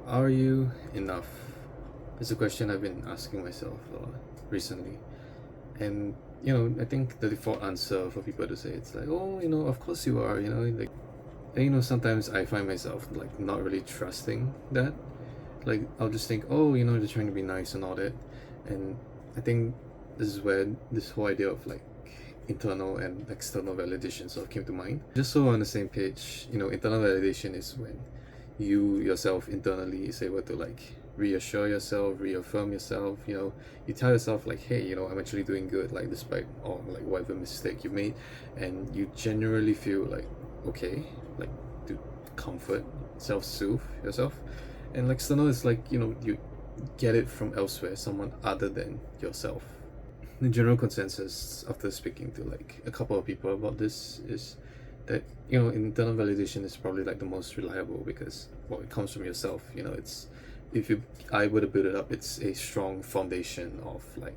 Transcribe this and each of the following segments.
Are you enough? It's a question I've been asking myself a lot recently. And, I think the default answer for people to say it's like, oh, of course you are, like, and, sometimes I find myself like not really trusting that. Like, I'll just think, oh, they're trying to be nice and all that. And I think this is where this whole idea of like internal and external validation sort of came to mind. Just so we're on the same page, internal validation is when you yourself internally is able to like reassure yourself, reaffirm yourself, you tell yourself like, hey, I'm actually doing good, like despite all like whatever mistake you made, and you generally feel like okay, like to comfort, self-soothe yourself. And like external is like, you get it from elsewhere, someone other than yourself. The general consensus after speaking to like a couple of people about this is that internal validation is probably like the most reliable because well it comes from yourself. It's if you I were to build it up, it's a strong foundation of like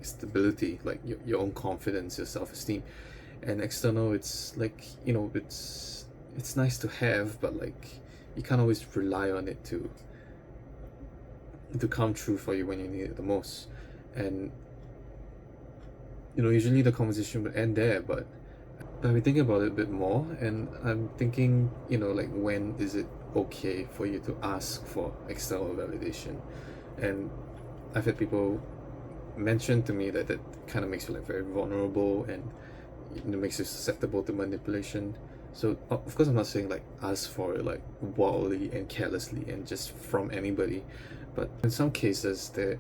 stability, like your own confidence, your self-esteem. And external, it's like it's nice to have, but like you can't always rely on it to come true for you when you need it the most. And usually the conversation would end there, but I've been thinking about it a bit more, and I'm thinking, like when is it okay for you to ask for external validation? And I've had people mention to me that that kind of makes you like very vulnerable, and it makes you susceptible to manipulation. So of course I'm not saying like ask for it like wildly and carelessly and just from anybody, but in some cases there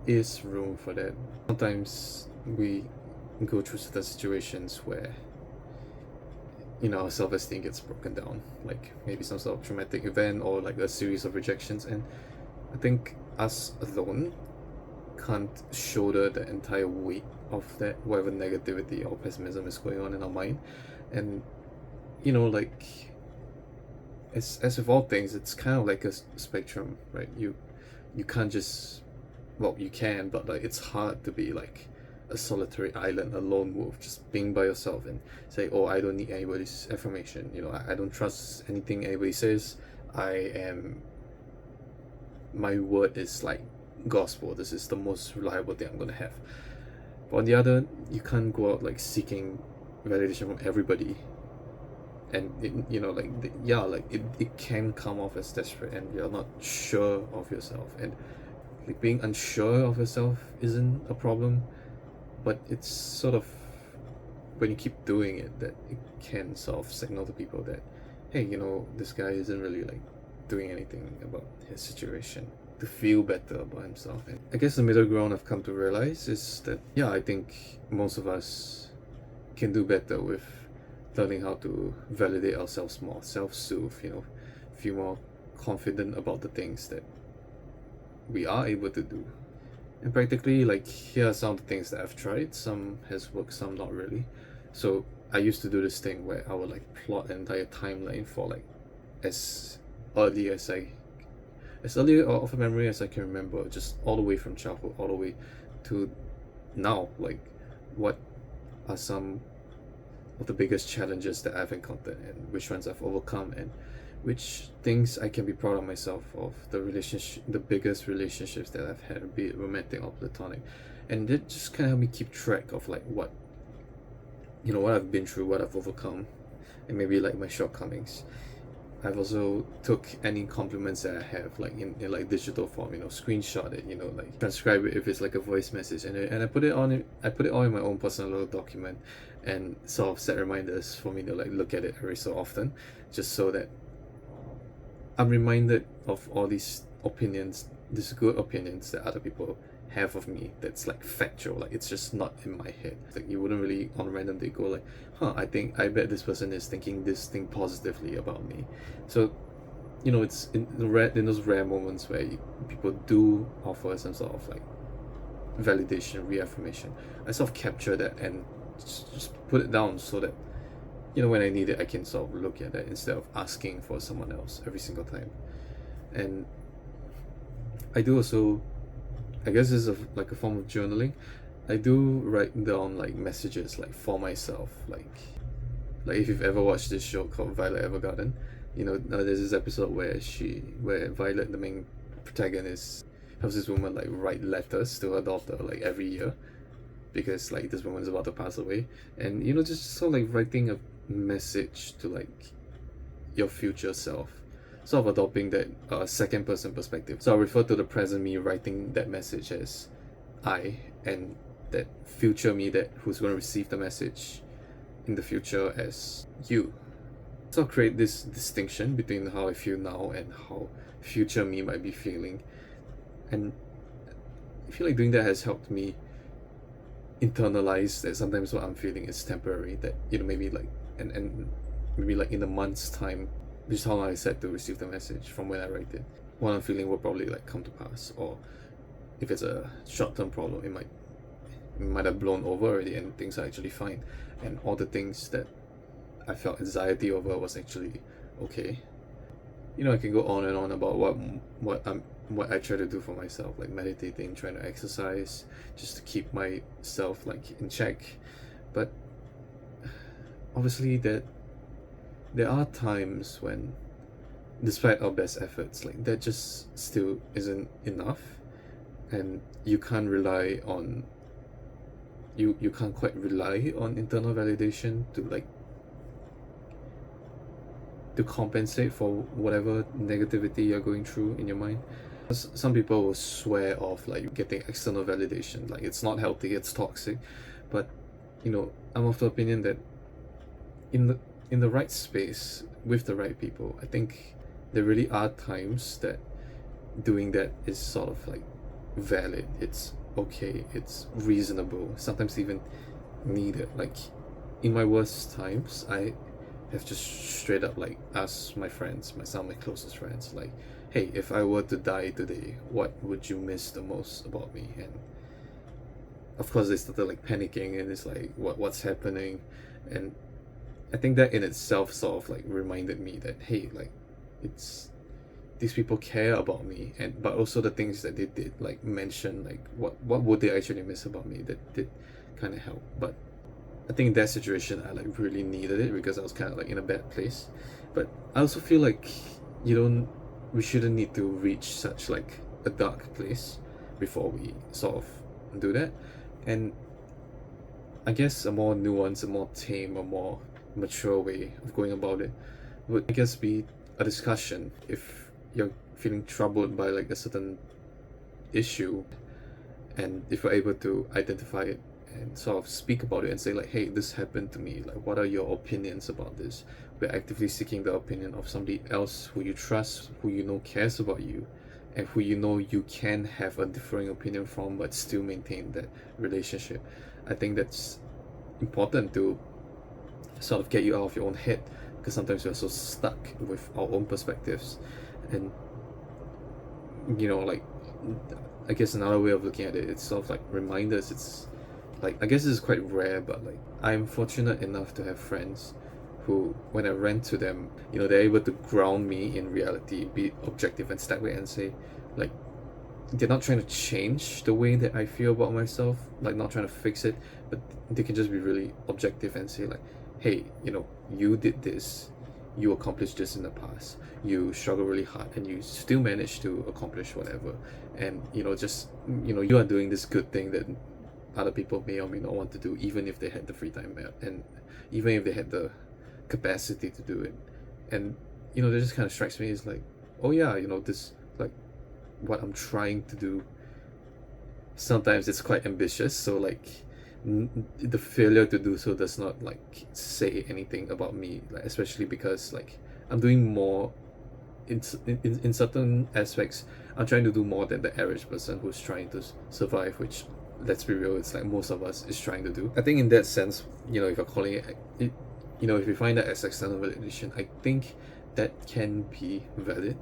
is room for that. Sometimes we go through certain situations where our self-esteem gets broken down, like maybe some sort of traumatic event or like a series of rejections, and I think us alone can't shoulder the entire weight of that whatever negativity or pessimism is going on in our mind. And like as with all things, it's kind of like a spectrum, right? You can't just, well, you can, but like it's hard to be like a solitary island, a lone wolf, just being by yourself and say, oh, I don't need anybody's affirmation, I don't trust anything anybody says. My word is like gospel, this is the most reliable thing I'm gonna have. But on the other, you can't go out like seeking validation from everybody. And it can come off as desperate, and you're not sure of yourself. And like being unsure of yourself isn't a problem, but it's sort of when you keep doing it that it can sort of signal to people that, hey, this guy isn't really like doing anything about his situation to feel better about himself. And I guess the middle ground I've come to realize is that, yeah, I think most of us can do better with learning how to validate ourselves more, self-soothe, feel more confident about the things that we are able to do. And practically, like, here are some of the things that I've tried. Some has worked, some not really. So I used to do this thing where I would like plot an entire timeline for like as early as of a memory as I can remember, just all the way from childhood all the way to now. Like, what are some of the biggest challenges that I've encountered, and which ones I've overcome, and which things I can be proud of myself of, the biggest relationships that I've had, be it romantic or platonic. And it just kind of helped me keep track of like what I've been through, what I've overcome, and maybe like my shortcomings. I've also took any compliments that I have like in like digital form, screenshot it, like transcribe it if it's like a voice message, and I put it all in my own personal little document, and sort of set reminders for me to like look at it every so often, just so that I'm reminded of all these opinions, these good opinions that other people have of me, that's like factual, like it's just not in my head. Like you wouldn't really on a random day go like, I bet this person is thinking this thing positively about me. So it's in those rare moments where people do offer some sort of like validation, reaffirmation, I sort of capture that and just put it down so that when I need it, I can sort of look at that instead of asking for someone else every single time. And I do also, I guess this is like a form of journaling. I do write down like messages like for myself, like if you've ever watched this show called Violet Evergarden, There's this episode where Violet, the main protagonist, helps this woman like write letters to her daughter like every year because like this woman is about to pass away, and just sort of like writing a message to like your future self, sort of adopting that second person perspective. So I refer to the present me writing that message as I, and that future me that who's going to receive the message in the future as you. So I create this distinction between how I feel now and how future me might be feeling, and I feel like doing that has helped me internalize that sometimes what I'm feeling is temporary, that maybe like and maybe like in a month's time, which is how long I said to receive the message from when I write it, what I'm feeling will probably like come to pass. Or if it's a short-term problem, it might have blown over already and things are actually fine, and all the things that I felt anxiety over was actually okay. I can go on and on about what I try to do for myself, like meditating, trying to exercise, just to keep myself like in check. But obviously there are times when, despite our best efforts, like that just still isn't enough, and you can't quite rely on internal validation to compensate for whatever negativity you're going through in your mind. Some people will swear off like getting external validation, like it's not healthy, it's toxic. But I'm of the opinion that in the right space with the right people, I think there really are times that doing that is sort of like valid, it's okay, it's reasonable, sometimes even needed. Like in my worst times, I have just straight up like asked some of my closest friends, like, hey, if I were to die today, what would you miss the most about me? And of course they started like panicking, and it's like, what's happening? And I think that in itself sort of like reminded me that, hey, like it's these people care about me, and but also the things that they did, like mention like what would they actually miss about me, that did kind of help. But I think in that situation I like really needed it because I was kind of like in a bad place. But I also feel like we shouldn't need to reach such like a dark place before we sort of do that. And I guess a more nuanced, a more tame, a more mature way of going about it would, I guess, be a discussion. If you're feeling troubled by like a certain issue, and if you're able to identify it and sort of speak about it and say like, hey, this happened to me, like what are your opinions about this? We're actively seeking the opinion of somebody else who you trust, who cares about you, and who you can have a differing opinion from but still maintain that relationship. I think that's important to sort of get you out of your own head, because sometimes we're so stuck with our own perspectives. And like, I guess another way of looking at it, it's sort of like reminders. It's like, I guess this is quite rare, but like I'm fortunate enough to have friends who, when I rant to them, they're able to ground me in reality, be objective and step back and say, like, they're not trying to change the way that I feel about myself, like not trying to fix it, but they can just be really objective and say like, hey, you did this, you accomplished this in the past, you struggled really hard and you still managed to accomplish whatever. And just you are doing this good thing that other people may or may not want to do, even if they had the free time and even if they had the capacity to do it. And that just kind of strikes me as like, oh yeah, this, like, what I'm trying to do, sometimes it's quite ambitious, so like the failure to do so does not like say anything about me, like, especially because like I'm doing more in certain aspects. I'm trying to do more than the average person who's trying to survive, which, let's be real, it's like most of us is trying to do. I think in that sense, if you're calling it, if you find that as external validation, I think that can be valid.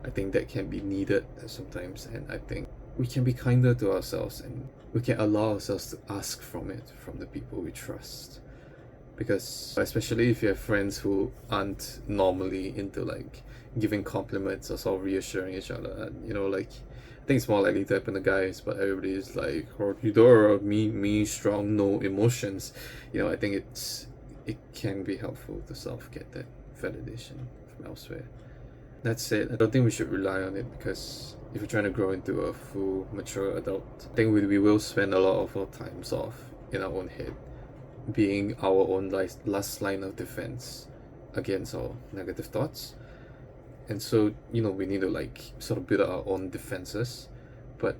I think that can be needed sometimes, and I think we can be kinder to ourselves, and we can allow ourselves to ask from the people we trust. Because especially if you have friends who aren't normally into like giving compliments or sort of reassuring each other, and like, I think it's more likely to happen to guys, but everybody is like, oh, me strong, no emotions. I think it can be helpful to sort of get that validation from elsewhere. That said, I don't think we should rely on it, because if we're trying to grow into a full, mature adult, I think we will spend a lot of our time sort of in our own head, being our own last line of defense against our negative thoughts. And so, we need to like sort of build our own defenses. But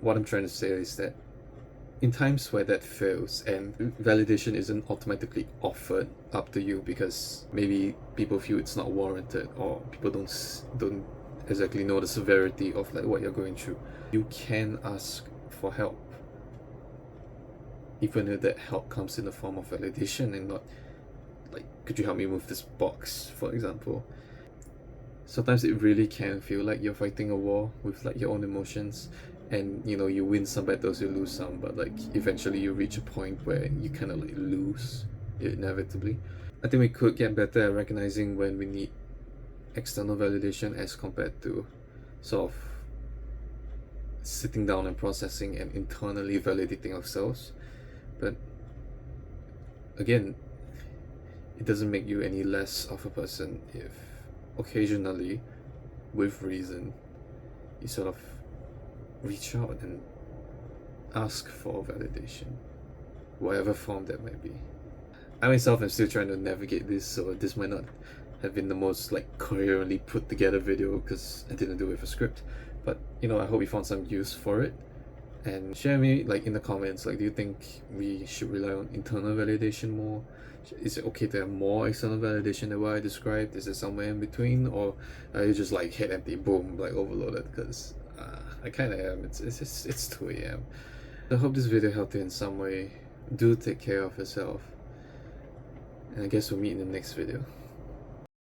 what I'm trying to say is that in times where that fails and validation isn't automatically offered up to you because maybe people feel it's not warranted, or people don't exactly know the severity of like what you're going through, you can ask for help, even if that help comes in the form of validation and not like, could you help me move this box, for example. Sometimes it really can feel like you're fighting a war with like your own emotions, and you win some battles, you lose some, but like eventually you reach a point where you kind of like lose inevitably. I think we could get better at recognizing when we need external validation as compared to sort of sitting down and processing and internally validating ourselves. But again, it doesn't make you any less of a person if occasionally, with reason, you sort of reach out and ask for validation, whatever form that might be. I myself am still trying to navigate this, so this might not have been the most like coherently put together video because I didn't do it with a script. But I hope you found some use for it, and share me like in the comments, like, do you think we should rely on internal validation more? Is it okay to have more external validation than what I described? Is it somewhere in between, or are you just like head empty, boom, like overloaded? Because I kind of am. It's 2 a.m. I hope this video helped you in some way. Do take care of yourself, and I guess we'll meet in the next video.